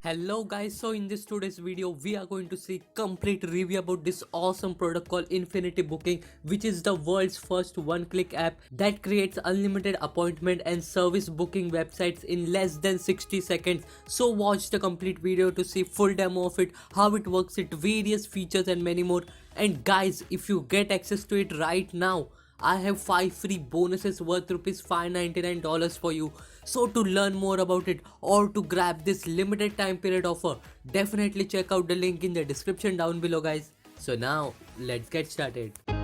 Hello guys, so in this today's video we are going to see complete review about this awesome product called Infinity Booking, which is the world's first one-click app that creates unlimited appointment and service booking websites in less than 60 seconds. So watch the complete video to see full demo of it, how it works, its various features and many more. And guys, if you get access to it right now, I have 5 free bonuses worth rupees $599 for you. So to learn more about it or to grab this limited time period offer, definitely check out the link in the description down below guys. So now let's get started.